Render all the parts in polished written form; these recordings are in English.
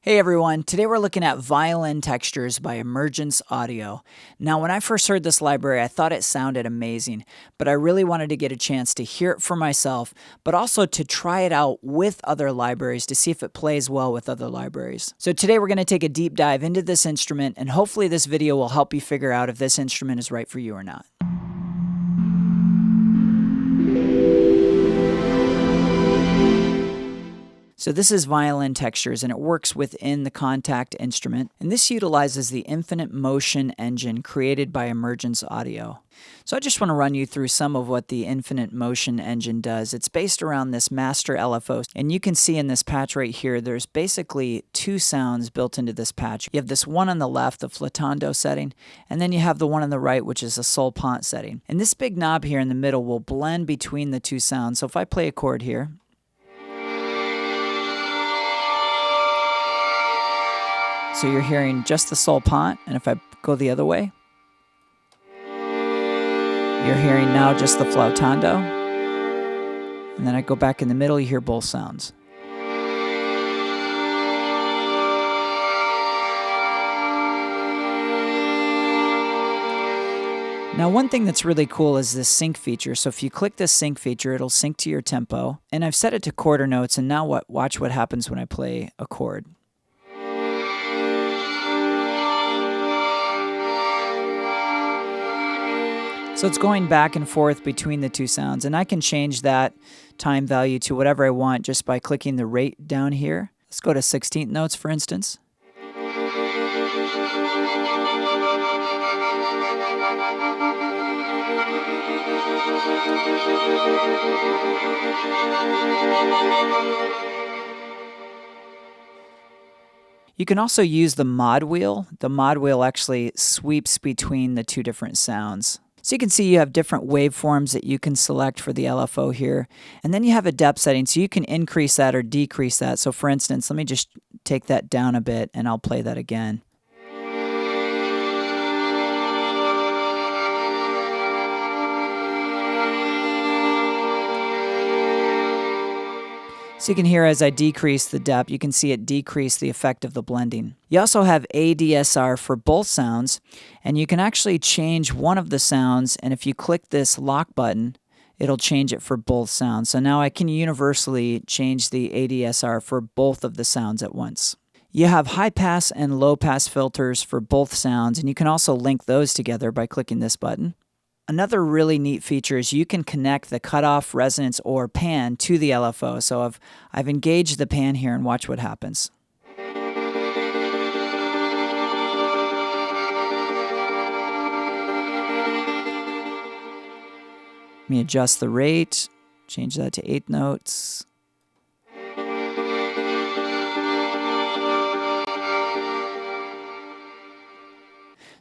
Hey everyone, today we're looking at Violin Textures by Emergence Audio. Now when I first heard this library, I thought it sounded amazing, but I really wanted to get a chance to hear it for myself, but also to try it out with other libraries to see if it plays well with other libraries. So today we're going to take a deep dive into this instrument, and hopefully this video will help you figure out if this instrument is right for you or not. So this is Violin Textures, and it works within the Kontakt instrument. And this utilizes the infinite motion engine created by Emergence Audio. So I just want to run you through some of what the infinite motion engine does. It's based around this master LFO. And you can see in this patch right here, there's basically two sounds built into this patch. You have this one on the left, the flautando setting, and then you have the one on the right, which is a solpant setting. And this big knob here in the middle will blend between the two sounds. So if I play a chord here, so you're hearing just the solpant, and if I go the other way, you're hearing now just the flautando. And then I go back in the middle, you hear both sounds. Now one thing that's really cool is this sync feature. So if you click this sync feature, it'll sync to your tempo. And I've set it to quarter notes, and now watch what happens when I play a chord. So it's going back and forth between the two sounds, and I can change that time value to whatever I want just by clicking the rate down here. Let's go to 16th notes, for instance. You can also use the mod wheel. The mod wheel actually sweeps between the two different sounds. So you can see you have different waveforms that you can select for the LFO here. And then you have a depth setting, so you can increase that or decrease that. So for instance, let me just take that down a bit and I'll play that again. So you can hear as I decrease the depth, you can see it decrease the effect of the blending. You also have ADSR for both sounds, and you can actually change one of the sounds, and if you click this lock button, it'll change it for both sounds. So now I can universally change the ADSR for both of the sounds at once. You have high pass and low pass filters for both sounds, and you can also link those together by clicking this button. Another really neat feature is you can connect the cutoff, resonance, or pan to the LFO. So I've engaged the pan here, and watch what happens. Let me adjust the rate, change that to 8 notes.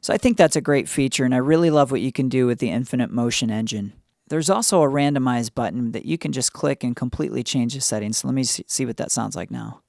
So I think that's a great feature, and I really love what you can do with the infinite motion engine. There's also a randomize button that you can just click and completely change the settings. So let me see what that sounds like now.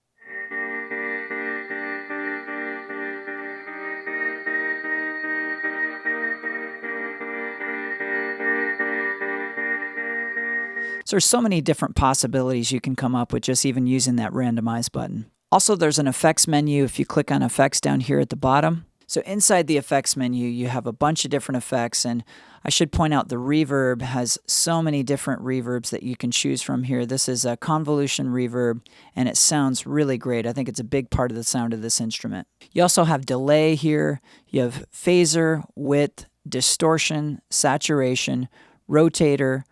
So there's so many different possibilities you can come up with just even using that randomize button. Also, there's an effects menu if you click on effects down here at the bottom. So inside the effects menu, you have a bunch of different effects, and I should point out the reverb has so many different reverbs that you can choose from here. This is a convolution reverb, and it sounds really great. I think it's a big part of the sound of this instrument. You also have delay here. You have phaser, width, distortion, saturation, rotator,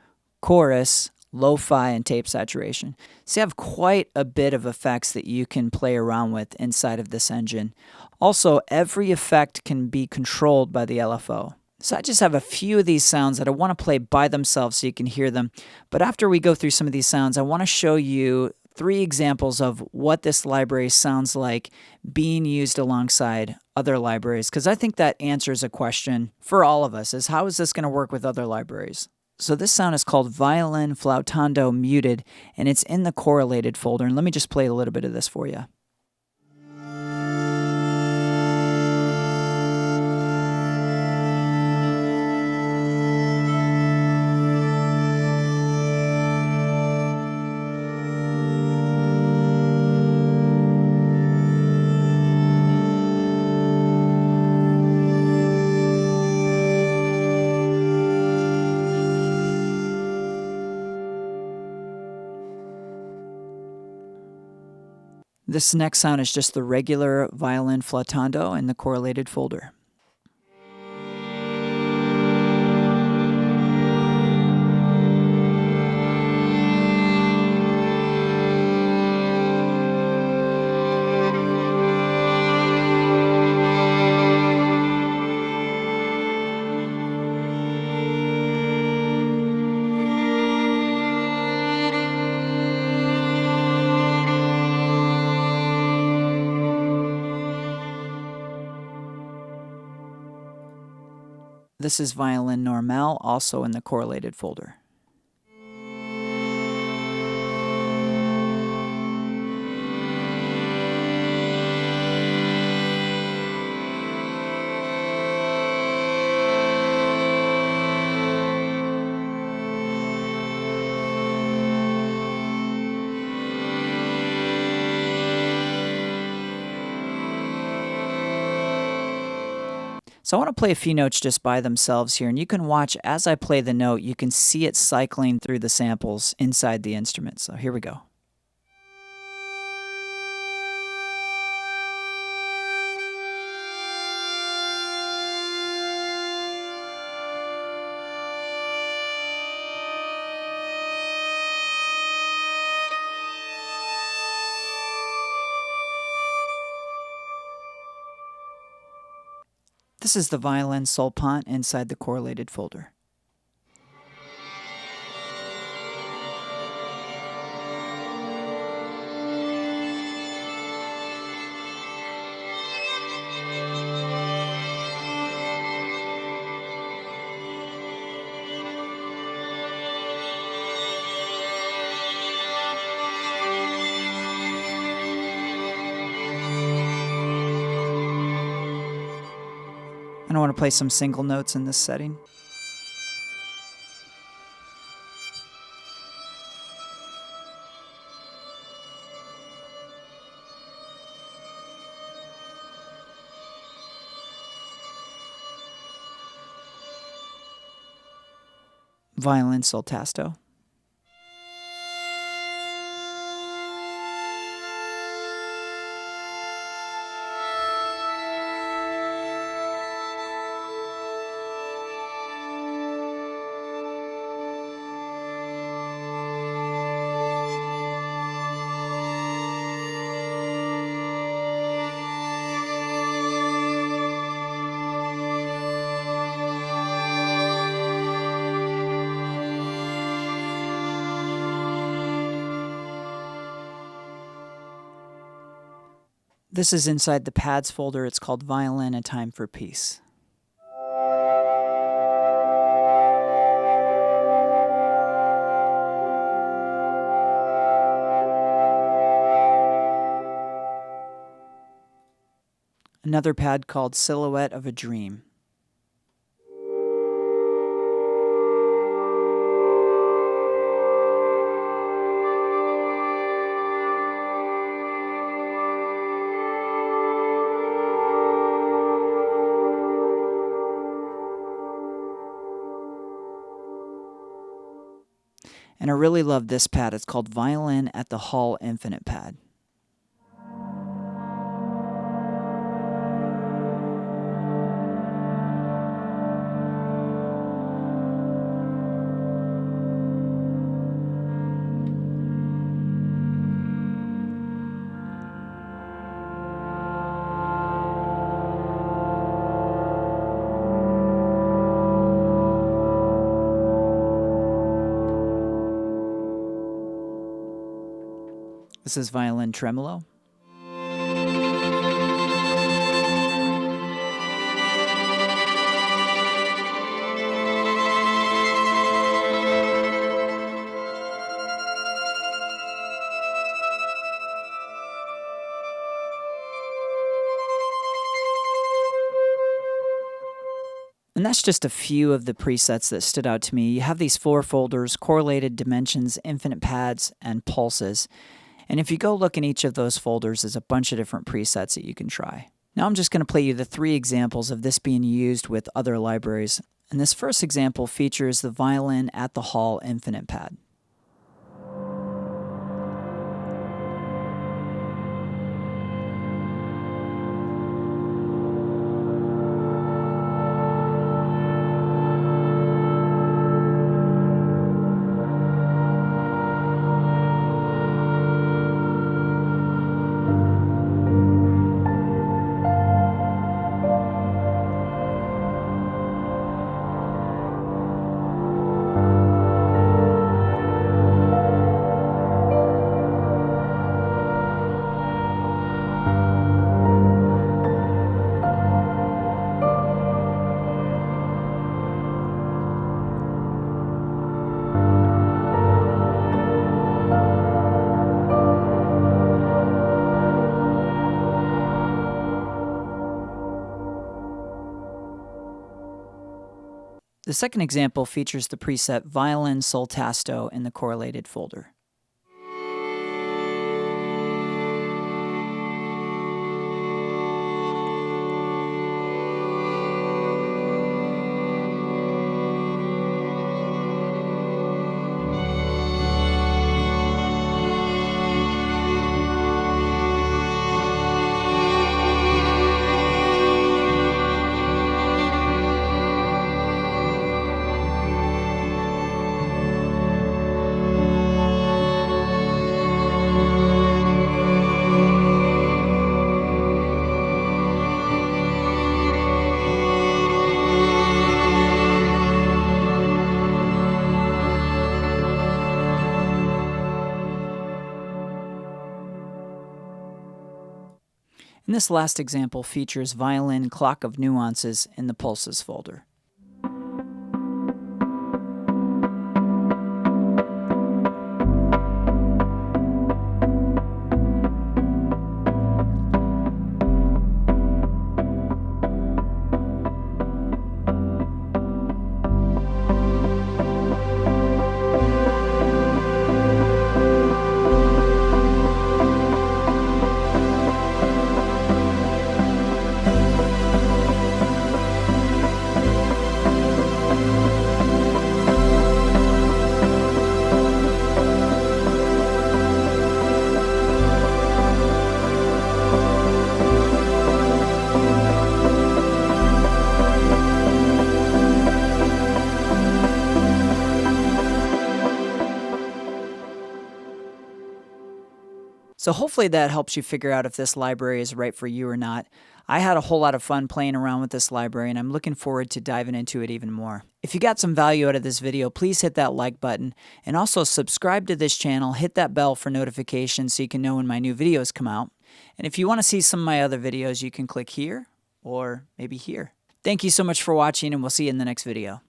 chorus, lo-fi, and tape saturation. So you have quite a bit of effects that you can play around with inside of this engine. Also, every effect can be controlled by the LFO. So I just have a few of these sounds that I want to play by themselves so you can hear them. But after we go through some of these sounds, I want to show you 3 examples of what this library sounds like being used alongside other libraries, because I think that answers a question for all of us, is how is this going to work with other libraries? So this sound is called Violin Flautando Muted, and it's in the correlated folder. And let me just play a little bit of this for you. This next sound is just the regular violin flautando in the correlated folder. This is violin normale, also in the correlated folder. So I want to play a few notes just by themselves here, and you can watch as I play the note, you can see it cycling through the samples inside the instrument. So here we go. This is the violin solpant inside the correlated folder. And I want to play some single notes in this setting. Violin soltasto. This is inside the pads folder. It's called Violin, A Time for Peace. Another pad called Silhouette of a Dream. And I really love this pad. It's called Violin at the Hall Infinite Pad. This is violin tremolo. And that's just a few of the presets that stood out to me. You have these 4 folders: correlated, dimensions, infinite pads, and pulses. And if you go look in each of those folders, there's a bunch of different presets that you can try. Now I'm just going to play you the 3 examples of this being used with other libraries. And this first example features the Violin at the Hall Infinite Pad. The second example features the preset Violin Sol Tasto in the correlated folder. And this last example features Violin Clock of Nuances in the Pulses folder. So hopefully that helps you figure out if this library is right for you or not. I had a whole lot of fun playing around with this library, and I'm looking forward to diving into it even more. If you got some value out of this video, please hit that like button, and also subscribe to this channel, hit that bell for notifications so you can know when my new videos come out. And if you want to see some of my other videos, you can click here or maybe here. Thank you so much for watching, and we'll see you in the next video.